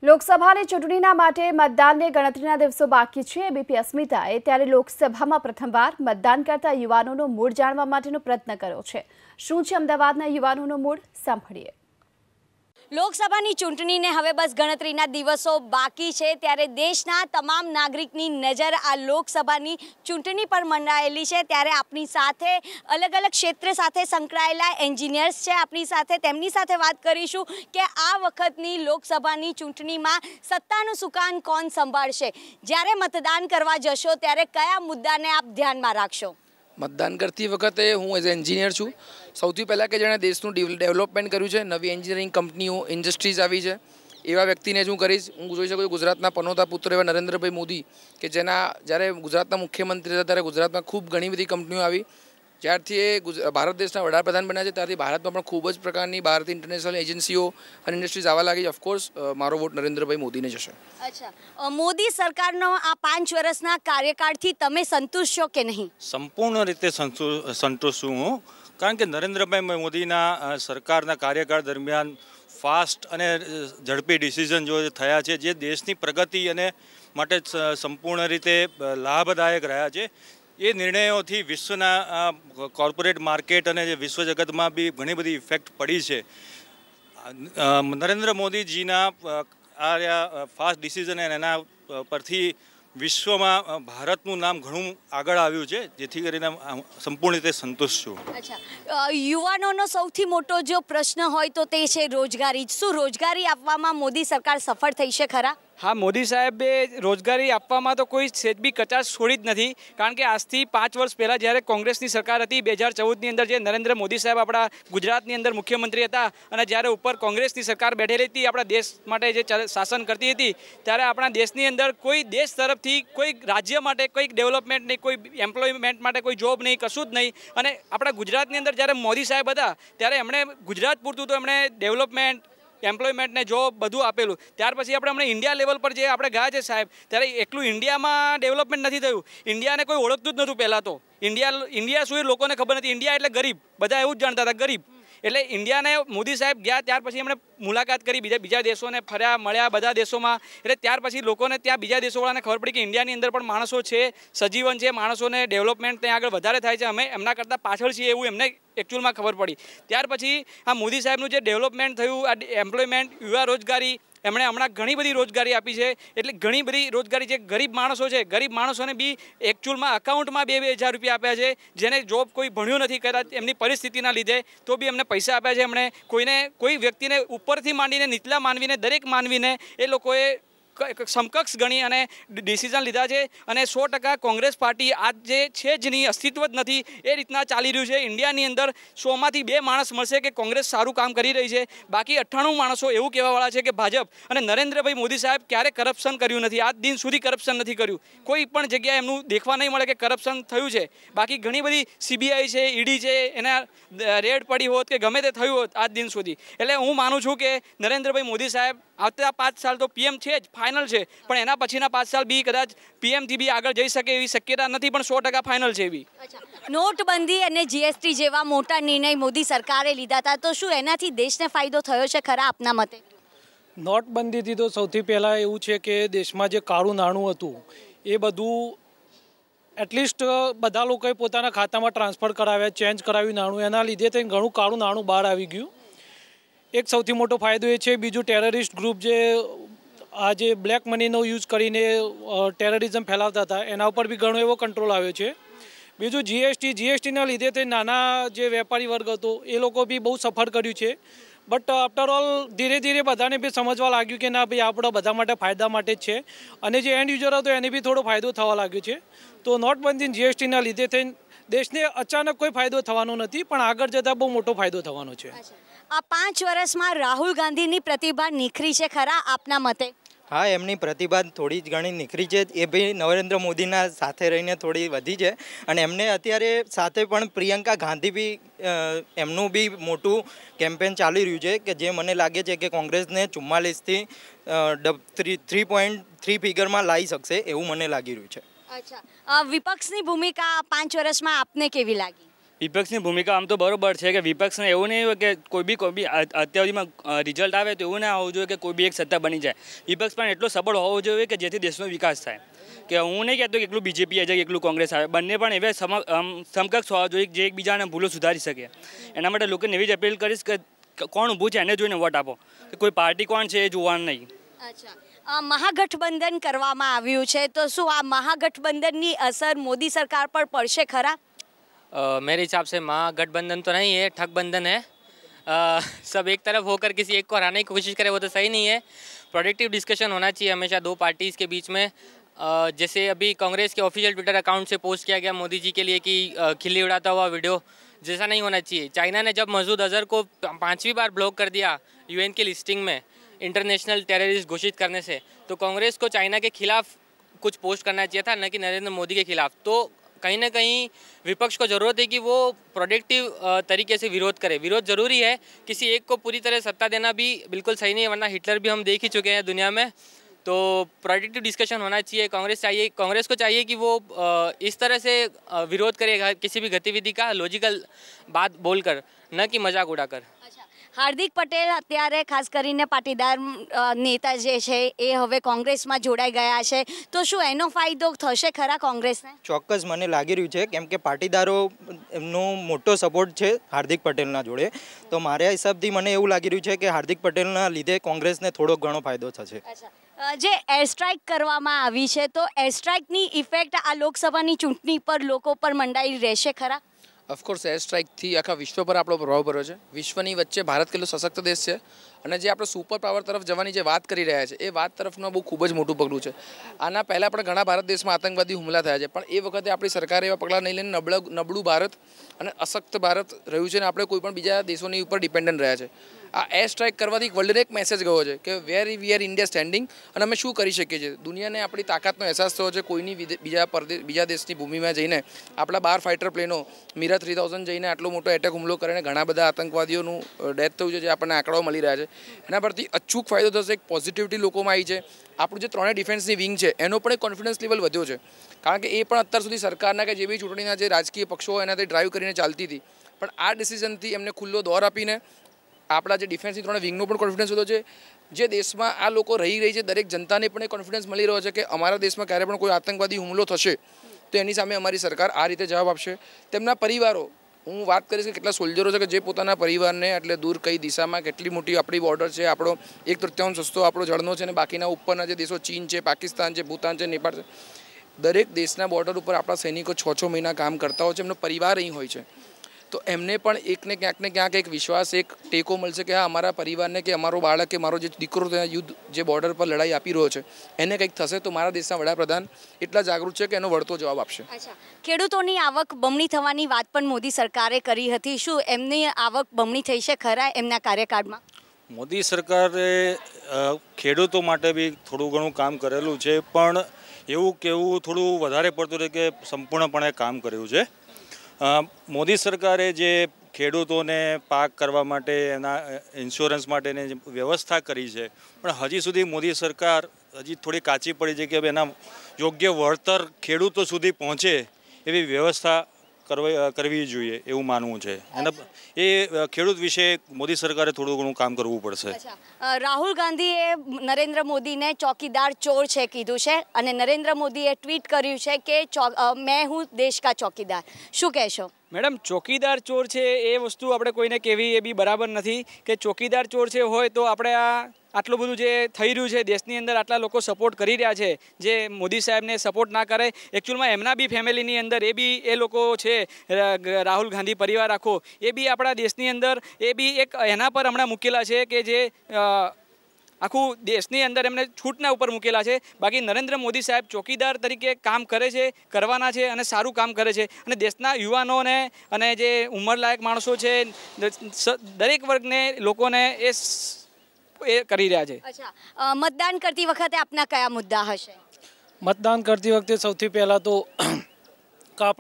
લોકસભાની ચૂંટણીના માટે મતદાનને ગણતરીના દિવસો બાકી છે। એબીપી અસ્મિતાએ ત્યારે લોકસભામાં પ્રથમવાર મતદાન કરતા યુવાનોનો મૂડ જાણવા માટેનો પ્રયત્ન કર્યો છે। શું છે અમદાવાદના યુવાનોનો મૂડ, સાંભળીએ। લોકસભાની ચૂંટણીને હવે બસ ગણતરીના દિવસો બાકી છે, ત્યારે દેશના તમામ નાગરિકની નજર આ લોકસભાની ચૂંટણી પર મંડાયેલી છે। ત્યારે આપણી સાથે અલગ અલગ ક્ષેત્ર સાથે સંકળાયેલા એન્જિનિયર્સ છે, આપણી સાથે તેમની સાથે વાત કરીશું કે આ વખતની લોકસભાની ચૂંટણીમાં સત્તાનું સુકાન કોણ સંભાળશે। જ્યારે મતદાન કરવા જશો ત્યારે કયા મુદ્દાને આપ ધ્યાનમાં રાખશો? मतदान करती वक्त हूँ एज एंजीनियर छूँ। સૌથી પહેલાં કે જેણે દેશનું ડેવલપમેન્ટ કર્યું છે, નવી એન્જિનિયરિંગ કંપનીઓ ઇન્ડસ્ટ્રીઝ આવી છે, એવા વ્યક્તિને જ હું કરીશ। હું જોઈ શકું છું ગુજરાતના પનોતા પુત્ર એવા નરેન્દ્રભાઈ મોદી કે જેના જ્યારે ગુજરાતના મુખ્યમંત્રી હતા ત્યારે ગુજરાતમાં ખૂબ ઘણી બધી કંપનીઓ આવી। જ્યારથી એ ભારત દેશના વડાપ્રધાન બન્યા છે ત્યારથી ભારતમાં પણ ખૂબ જ પ્રકારની બહારથી ઇન્ટરનેશનલ એજન્સીઓ અને ઇન્ડસ્ટ્રીઝ આવવા લાગી। ઓફકોર્સ મારો વોટ નરેન્દ્રભાઈ મોદીને જશે। અચ્છા, મોદી સરકારનો આ 5 વર્ષના કાર્યકાળથી તમે સંતુષ્ટ છો કે નહીં? સંપૂર્ણ રીતે સંતુષ્ટ છું હું, કારણ કે નરેન્દ્રભાઈ મોદીના સરકારના કાર્યકાળ દરમિયાન ફાસ્ટ અને ઝડપી ડિસિઝન જો થયા છે, જે દેશની પ્રગતિ અને માટે સંપૂર્ણ રીતે લાભદાયક રહ્યા છે। એ નિર્ણયોથી વિશ્વના કોર્પોરેટ માર્કેટ અને વિશ્વ જગતમાં બી ઘણી બધી ઇફેક્ટ પડી છે। નરેન્દ્ર મોદીજીના આ ફાસ્ટ ડિસિઝન એના પરથી વિશ્વમાં ભારતનું નામ ઘણું આગળ આવ્યું છે, જેથી કરીને સંપૂર્ણ રીતે સંતુષ્ટ છું। અચ્છા, યુવાનોનો સૌથી મોટો જો પ્રશ્ન હોય તો તે છે રોજગારી। શું રોજગારી આપવામાં મોદી સરકાર સફળ થઈ છે ખરા? हाँ, मोदी साहेबे रोजगारी आपवामां तो कोई सेज बी कचाश छोड़ी ज नथी, कारण के आजथी 5 वर्ष पहला જ્યારે કોંગ્રેસની સરકાર હતી 2014ની અંદર જે નરેન્દ્ર મોદી સાહેબ આપણા ગુજરાતની અંદર મુખ્યમંત્રી હતા અને જ્યારે ઉપર કોંગ્રેસની સરકાર બેઠેલી હતી આપણા દેશ માટે જે શાસન કરતી હતી, ત્યારે આપણા દેશની અંદર કોઈ દેશ તરફથી કોઈ રાજ્ય માટે કોઈ ડેવલપમેન્ટ નહીં, કોઈ એમ્પ્લોયમેન્ટ માટે કોઈ જોબ નહીં, કશું જ નહીં। અને આપણા ગુજરાતની અંદર જ્યારે મોદી સાહેબ હતા ત્યારે એમણે ગુજરાત પૂરતું તો એમણે ડેવલપમેન્ટ, એમ્પ્લોયમેન્ટ ને જોબ બધું આપેલું। ત્યાર પછી આપણે ઇન્ડિયા લેવલ પર જે આપણે ગયા છે સાહેબ, ત્યારે એકલું ઇન્ડિયામાં ડેવલપમેન્ટ નથી થયું। ઇન્ડિયાને કોઈ ઓળખતું જ નહોતું પહેલાં તો। ઇન્ડિયા શું એ લોકોને ખબર નથી। ઇન્ડિયા એટલે ગરીબ, બધા એવું જ જાણતા હતા, ગરીબ। એટલે ઇન્ડિયાને મોદી સાહેબ ગયા ત્યાર પછી એમણે મુલાકાત કરી, બીજા દેશોને ફર્યા, મળ્યા બધા દેશોમાં। એટલે ત્યાર પછી લોકોને ત્યાં બીજા દેશોવાળાને ખબર પડી કે ઇન્ડિયાની અંદર પણ માણસો છે, સજીવન છે, માણસોને ડેવલપમેન્ટ ત્યાં આગળ વધારે થાય છે, અમે એમના કરતાં પાછળ છીએ એવું એમને એકચ્યુઅલમાં ખબર પડી। ત્યાર પછી આ મોદી સાહેબનું જે ડેવલપમેન્ટ થયું, આ એમ્પ્લોયમેન્ટ, યુવા રોજગારી, એમણે હમણાં ઘણી બધી રોજગારી આપી છે। એટલે ઘણી બધી રોજગારી, જે ગરીબ માણસો છે, ગરીબ માણસોને બી એકચ્યુઅલમાં અકાઉન્ટમાં 2,000 રૂપિયા આપ્યા છે, જેને જોબ કોઈ ભણ્યું નથી, કદાચ એમની પરિસ્થિતિના લીધે તો બી એમને પૈસા આપ્યા છે। એમણે કોઈ વ્યક્તિને ઉપરથી માંડીને નીચલા માનવીને, દરેક માનવીને એ લોકોએ સમકક્ષ ગણી અને ડિસિઝન લીધા છે। અને 100% કોંગ્રેસ પાર્ટી આજ જે છે જ નહીં, અસ્તિત્વ જ નથી, એ રીતના ચાલી રહ્યું છે। ઇન્ડિયાની અંદર 100માંથી 2 માણસ મળશે કે કોંગ્રેસ સારું કામ કરી રહી છે, બાકી 98 માણસો એવું કહેવાવાળા છે કે ભાજપ અને નરેન્દ્રભાઈ મોદી સાહેબ ક્યારે કરપ્શન કર્યું નથી, આજ દિન સુધી કરપ્શન નથી કર્યું। કોઈ પણ જગ્યાએ એમનું દેખવા નહીં મળે કે કરપ્શન થયું છે। બાકી ઘણી બધી CBI છે, ED છે, એના રેડ પડી હોત કે ગમે તે થયું હોત આજ દિન સુધી। એટલે હું માનું છું કે નરેન્દ્રભાઈ મોદી સાહેબ આવતા 5 સાલ તો PM છે જ, ફાઇનલ છે, પણ એના પછીના 5 સાલ બી કદાચ PM થી બી આગળ જઈ શકે એવી શક્યતા નથી, પણ 100% ફાઇનલ છે એવી। નોટબંધી અને GST જેવા મોટા નિર્ણય મોદી સરકારે લીધા હતા, તો શું એનાથી દેશને ફાયદો થયો છે ખરા આપના મતે? નોટબંધીથી તો સૌથી પહેલાં એવું છે કે દેશમાં જે કાળું નાણું હતું એ બધું એટલીસ્ટ બધા લોકોએ પોતાના ખાતામાં ટ્રાન્સફર કરાવ્યા, ચેન્જ કરાવ્યું નાણું, એના લીધે તે ઘણું કાળું નાણું બહાર આવી ગયું। એક સૌથી મોટો ફાયદો એ છે। બીજું, ટેરરિસ્ટ ગ્રુપ જે આ જે બ્લેક મનીનો યુઝ કરીને ટેરરિઝમ ફેલાવતા હતા એના ઉપર બી ઘણો એવો કંટ્રોલ આવ્યો છે। બીજું જીએસટીના લીધે તે નાના જે વેપારી વર્ગ હતો એ લોકો બી બહુ સફર કર્યું છે। બટ આફ્ટર ઓલ ધીરે ધીરે બધાને બી સમજવા લાગ્યું કે ના ભાઈ આપણા બધા માટે ફાયદા માટે જ છે, અને જે એન્ડ યુઝર હતો એને બી થોડો ફાયદો થવા લાગ્યો છે। તો નોટબંધી જીએસટીના લીધે થઈને દેશને અચાનક કોઈ ફાયદો થવાનો નથી, પણ આગળ જતાં બહુ મોટો ફાયદો થવાનો છે। આ 5 વર્ષમાં રાહુલ ગાંધીની પ્રતિભા નિખરી છે ખરા આપના મતે? हाँ, एमनी प्रतिभा थोड़ी घणी निखरी है। ये भी नरेंद्र मोदीना साथे रहीने थोड़ी वधी है। અને એમને અત્યારે સાથે પણ પ્રિયંકા ગાંધી બી એમનું બી મોટું કેમ્પેન ચાલી રહ્યું છે કે જે મને લાગે છે કે કોંગ્રેસને 44 થી 3.3 ફિગરમાં લાવી શકશે એવું મને લાગી રહ્યું છે। અચ્છા, વિપક્ષની ભૂમિકા 5 વર્ષમાં આપને કેવી લાગી? વિપક્ષની ભૂમિકા આમ તો બરોબર છે કે વિપક્ષને એવું નહીં હોય કે કોઈ બી અત્યાર સુધીમાં રિઝલ્ટ આવે તો એવું ના હોવું જોઈએ કે કોઈ બી એક સત્તા બની જાય. વિપક્ષ પણ એટલો સબળ હોવો જોઈએ કે જેથી દેશનો વિકાસ થાય. કે હું નહીં કહેતો કે એકલું બીજેપી આવે એકલું કોંગ્રેસ આવે, બંને પણ એવા સમકક્ષ હોવા જોઈએ જે એકબીજાને ભૂલો સુધારી શકે. એના માટે લોકોને એવી જ અપીલ કરીશ કે કોણ ઊભું છે એને જોઈને વોટ આપો, કે કોઈ પાર્ટી કોણ છે એ જોવાનું નહીં. અચ્છા, મહાગઠબંધન કરવામાં આવ્યું છે તો શું આ મહાગઠબંધનની અસર મોદી सरकार पर પડશે ખરા? मेरे हिसाब से महागठबंधन तो नहीं है, ठगबंधन है. सब एक तरफ होकर किसी एक को हराने की कोशिश करे वो तो सही नहीं है. प्रोडक्टिव डिस्कशन होना चाहिए हमेशा दो पार्टीज़ के बीच में. जैसे अभी कांग्रेस के ऑफिशियल ट्विटर अकाउंट से पोस्ट किया गया मोदी जी के लिए कि खिल्ली उड़ाता हुआ वीडियो, जैसा नहीं होना चाहिए. चाइना ने जब मसूद अजहर को 5वीं बार ब्लॉक कर दिया यूएन की लिस्टिंग में इंटरनेशनल टेररिस्ट घोषित करने से, तो कांग्रेस को चाइना के खिलाफ कुछ पोस्ट करना चाहिए था, न कि नरेंद्र मोदी के खिलाफ. तो कहीं ना कहीं विपक्ष को ज़रूरत है कि वो प्रोडक्टिव तरीके से विरोध करे. विरोध ज़रूरी है, किसी एक को पूरी तरह सत्ता देना भी बिल्कुल सही नहीं है, वरना हिटलर भी हम देख ही चुके हैं दुनिया में. तो प्रोडक्टिव डिस्कशन होना चाहिए. कांग्रेस को चाहिए कि वो इस तरह से विरोध करे किसी भी गतिविधि का, लॉजिकल बात बोलकर, न कि मजाक उड़ाकर. હાર્દિક પટેલ અત્યારે ખાસ કરીને પાટીદાર નેતા જે છે એ હવે કોંગ્રેસમાં જોડાઈ ગયા છે, તો શું એનો ફાયદો થશે ખરા કોંગ્રેસને? ચોક્કસ મને લાગી રહ્યું છે, કેમ કે પાટીદારો એમનો મોટો સપોર્ટ છે હાર્દિક પટેલના જોડે. તો મારા હિસાબથી મને એવું લાગી રહ્યું છે કે હાર્દિક પટેલના લીધે કોંગ્રેસને થોડો ઘણો ફાયદો થશે. જે એર સ્ટ્રાઇક કરવામાં આવી છે તો એર સ્ટ્રાઇકની ઇફેક્ટ આ લોકસભાની ચૂંટણી પર લોકો પર મંડાઈ રહેશે ખરા? ઓફકોર્સ એર સ્ટ્રાઇકથી આખા વિશ્વ પર આપણો પ્રભાવ પડ્યો છે. વિશ્વની વચ્ચે ભારત કેટલો સશક્ત દેશ છે અને જે આપણે સુપર પાવર તરફ જવાની જે વાત કરી રહ્યા છે એ વાત તરફનો બહુ ખૂબ જ મોટું પગલું છે. આના પહેલાં પણ ઘણા ભારત દેશમાં આતંકવાદી હુમલા થયા છે, પણ એ વખતે આપણી સરકારે એવા પગલાં નહીં લઈને નબળું ભારત અને અશક્ત ભારત રહ્યું છે અને આપણે કોઈ પણ બીજા દેશોની ઉપર ડિપેન્ડન્ટ રહ્યા છે. આ એર સ્ટ્રાઇક કરવાથી વર્લ્ડને એક મેસેજ ગયો છે કે વેર વી આર ઇન્ડિયા સ્ટેન્ડિંગ અને અમે શું કરી શકીએ છીએ. દુનિયાને આપણી તાકાતનો અહેસાસ થયો છે. કોઈની બીજા દેશની ભૂમિમાં જઈને આપણા 12 ફાઇટર પ્લેનો મીરા 3000 જઈને આટલો મોટો એટેક હુમલો કરીને ઘણા બધા આતંકવાદીઓનું ડેથ થયું છે, જે આપણને આંકડાઓ મળી રહ્યા છે. એના પરથી અચૂક ફાયદો થશે. એક પોઝિટિવિટી લોકોમાં આવી છે. આપણું જે 3 ડિફેન્સની વિંગ છે એનો પણ એક કોન્ફિડન્સ લેવલ વધ્યો છે, કારણ કે એ પણ અત્યાર સુધી સરકારના કે જે બી ચૂંટણીના જે રાજકીય પક્ષો એનાથી ડ્રાઈવ કરીને ચાલતી હતી, પણ આ ડિસિઝનથી એમને ખુલ્લો દોર આપીને આપણા જે ડિફેન્સની 3 વિંગનો પણ કોન્ફિડન્સ વધ્યો છે. જે દેશમાં આ લોકો રહી છે દરેક જનતાને પણ એ કોન્ફિડન્સ મળી રહ્યો છે કે અમારા દેશમાં ક્યારે પણ કોઈ આતંકવાદી હુમલો થશે તો એની સામે અમારી સરકાર આ રીતે જવાબ આપશે. તેમના પરિવારો, હું વાત કરીશ કે કેટલા સોલ્જરો છે કે જે પોતાના પરિવારને એટલે દૂર કઈ દિશામાં કેટલી મોટી આપણી બોર્ડર છે, આપણો 1/3 રસ્તો આપણો જળનો છે અને બાકીના ઉપરના જે દેશો ચીન છે, પાકિસ્તાન છે, ભૂતાન છે, નેપાળ છે, દરેક દેશના બોર્ડર ઉપર આપણા સૈનિકો 6 મહિના કામ કરતા હોય છે. એમનો પરિવાર અહીં હોય છે, તો એમને પણ એકને ક્યાંક એક વિશ્વાસ, એક ટેકો મળશે કે હા અમારા પરિવારને કે અમારો બાળક કે મારો જે દીકરો યુદ્ધ જે બોર્ડર પર લડાઈ આપી રહ્યો છે એને કંઈક થશે તો મારા દેશના વડાપ્રધાન એટલા જાગૃત છે કે એનો વળતો જવાબ આપશે. ખેડૂતોની આવક બમણી થવાની વાત પણ મોદી સરકારે કરી હતી. શું એમની આવક બમણી થઈ છે ખરા એમના કાર્યકાળમાં? મોદી સરકારે ખેડૂતો માટે બી થોડું ઘણું કામ કરેલું છે, પણ એવું કેવું થોડું વધારે પડતું રહે કે સંપૂર્ણપણે કામ કર્યું છે. મોદી સરકારે જે ખેડૂતોને પાક કરવા માટે એના ઇન્સ્યોરન્સ માટેની જે વ્યવસ્થા કરી છે, પણ હજી સુધી મોદી સરકાર હજી થોડી કાચી પડી છે કે એના યોગ્ય વળતર ખેડૂતો સુધી પહોંચે એવી વ્યવસ્થા કરવી જોઈએ એવું માનવું છે. અને એ ખેડૂત વિશે મોદી સરકારે થોડું ઘણું કામ કરવું પડશે. રાહુલ ગાંધીએ નરેન્દ્ર મોદીને ચોકીદાર ચોર છે કીધું છે અને નરેન્દ્ર મોદીએ ટ્વીટ કર્યું છે કે મેં હું દેશ કા ચોકીદાર. શું કહેશો? મેડમ, ચોકીદાર ચોર છે એ વસ્તુ આપણે કોઈને કહેવી એ બી બરાબર નથી. કે ચોકીદાર ચોર છે હોય તો આપણે આટલું બધું જે થઈ રહ્યું છે દેશની અંદર, આટલા લોકો સપોર્ટ કરી રહ્યા છે, જે મોદી સાહેબને સપોર્ટ ના કરે, એકચ્યુઅલમાં એમના બી ફેમિલીની અંદર એ લોકો છે, રાહુલ ગાંધી પરિવાર આખો એ બી આપણા દેશની અંદર એ બી એક એના પર હમણાં મૂકેલા છે કે જે આખું દેશની અંદર એમને છૂટના ઉપર મૂકેલા છે. બાકી નરેન્દ્ર મોદી સાહેબ ચોકીદાર તરીકે કામ કરે છે, કરવાના છે અને સારું કામ કરે છે અને દેશના યુવાનોને અને જે ઉંમરલાયક માણસો છે દરેક વર્ગને લોકોને એ કરી રહ્યા છે. મતદાન કરતી વખતે આપના કયા મુદ્દા હશે? મતદાન કરતી વખતે સૌથી પહેલાં તો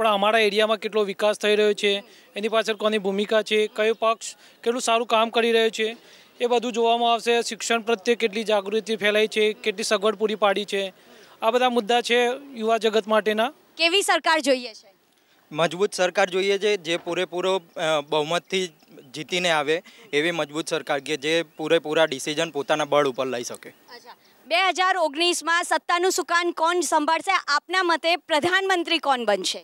અમારા એરિયામાં કેટલો વિકાસ થઈ રહ્યો છે, એની પાછળ કોની ભૂમિકા છે, કયો પક્ષ કેટલું સારું કામ કરી રહ્યો છે એ બધું જોવામાં આવશે. શિક્ષણ પ્રત્યે કેટલી જાગૃતિ ફેલાઈ છે, કેટલી સગવડ પૂરી પાડી છે, આ બધા મુદ્દા છે યુવા જગત માટેના. કેવી સરકાર જોઈએ છે? મજબૂત સરકાર જોઈએ છે, જે પૂરેપૂરો બહુમતથી જીતીને આવે એવી મજબૂત સરકાર કે જે પૂરેપૂરા ડિસિઝન પોતાના બળ ઉપર લઈ શકે. 2019માં સત્તાનું સુકાન કોણ સંભાળશે? આપના મતે પ્રધાનમંત્રી કોણ બનશે?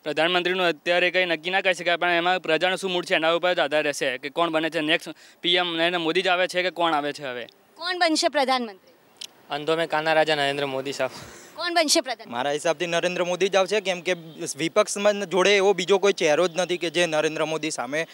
પ્રધાનમંત્રીનું અત્યારે કંઈ નક્કી ના કરી શકાય, પણ એમાં પ્રજાનો શું મૂડ છે એના ઉપર જ આધાર રહેશે કે કોણ બને છે. નેક્સ્ટ પીએમ નરેન્દ્ર મોદી જ આવે છે કે કોણ આવે છે? હવે કોણ બનશે પ્રધાનમંત્રી? અંધો મેં કાના રાજા નરેન્દ્ર મોદી સાહેબ. કોણ બનશે પ્રધાનમંત્રી? મારા હિસાબથી નરેન્દ્ર મોદી જ આવશે, કેમ કે વિપક્ષમાં જોડે એવો બીજો કોઈ ચહેરો જ નથી કે જે નરેન્દ્ર મોદી સામે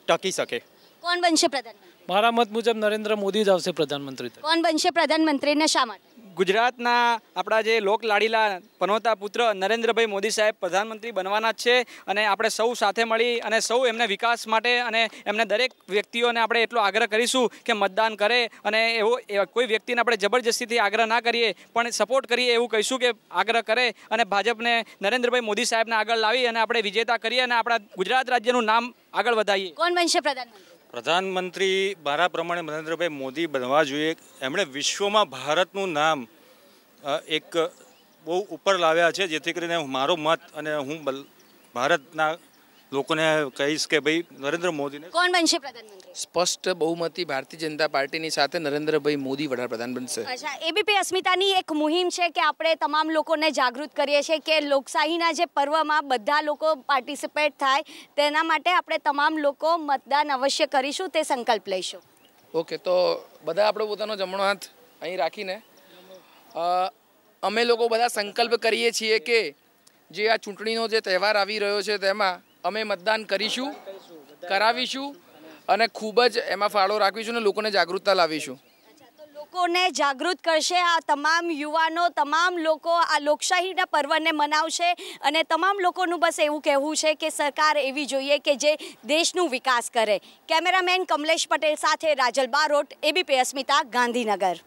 ટકી શકે. કોણ બનશે પ્રધાનમંત્રી? મારા મત મુજબ નરેન્દ્ર મોદી જ આવશે પ્રધાનમંત્રી. કોણ બનશે પ્રધાનમંત્રી ને શા માટે? ગુજરાતના આપણા જે લોકલાડીલા પનોતા પુત્ર નરેન્દ્રભાઈ મોદી સાહેબ પ્રધાનમંત્રી બનવાના જ છે, અને આપણે સૌ સાથે મળી અને સૌ એમને વિકાસ માટે અને એમને દરેક વ્યક્તિઓને આપણે એટલો આગ્રહ કરીશું કે મતદાન કરે, અને એવો કોઈ વ્યક્તિને આપણે જબરજસ્તીથી આગ્રહ ના કરીએ પણ સપોર્ટ કરીએ એવું કહીશું કે આગ્રહ કરે, અને ભાજપને નરેન્દ્રભાઈ મોદી સાહેબને આગળ લાવી અને આપણે વિજેતા કરીએ અને આપણા ગુજરાત રાજ્યનું નામ આગળ વધારીએ. કોણ બનશે પ્રધાનમંત્રી? પ્રધાનમંત્રી મારા પ્રમાણે નરેન્દ્રભાઈ મોદી બનવા જોઈએ. એમણે વિશ્વમાં ભારતનું નામ એક બહુ ઉપર લાવ્યા છે, જેથી કરીને મારો મત અને હું ભારતના લોકોને કહીશ કે ભાઈ નરેન્દ્ર મોદીને. કોણ બનશે પ્રધાનમંત્રી? સ્પષ્ટ બહુમતી ભારતીય જનતા પાર્ટીની સાથે નરેન્દ્રભાઈ મોદી વડાપ્રધાન બનશે. અચ્છા, એબીપી અસ્મિતાની એક મુહિમ છે કે આપણે તમામ લોકોને જાગૃત કરીએ છીએ કે લોકશાહીના જે પર્વમાં બધા લોકો પાર્ટિસિપેટ થાય, તેના માટે આપણે તમામ લોકો મતદાન અવશ્ય કરીશું, તે સંકલ્પ લઈશું. ઓકે, તો બધા આપણો પોતાનો જમણો હાથ અહીં રાખીને અમે લોકો બધા સંકલ્પ કરીએ છીએ કે જે આ ચૂંટણીનો જે તહેવાર આવી રહ્યો છે તેમાં અમે મતદાન કરીશું, કરાવીશું અને ખૂબ જ એમાં ફાળો રાખીશું અને લોકોને જાગૃતતા લાવીશું. લોકોને જાગૃત કરશે આ તમામ યુવાનો, તમામ લોકો આ લોકશાહીના પર્વને મનાવશે, અને તમામ લોકોનું બસ એવું કહેવું છે કે સરકાર એવી જોઈએ કે જે દેશનું વિકાસ કરે. કેમેરામેન કમલેશ પટેલ સાથે રાજલ બારોટ, એબીપી અસ્મિતા, ગાંધીનગર.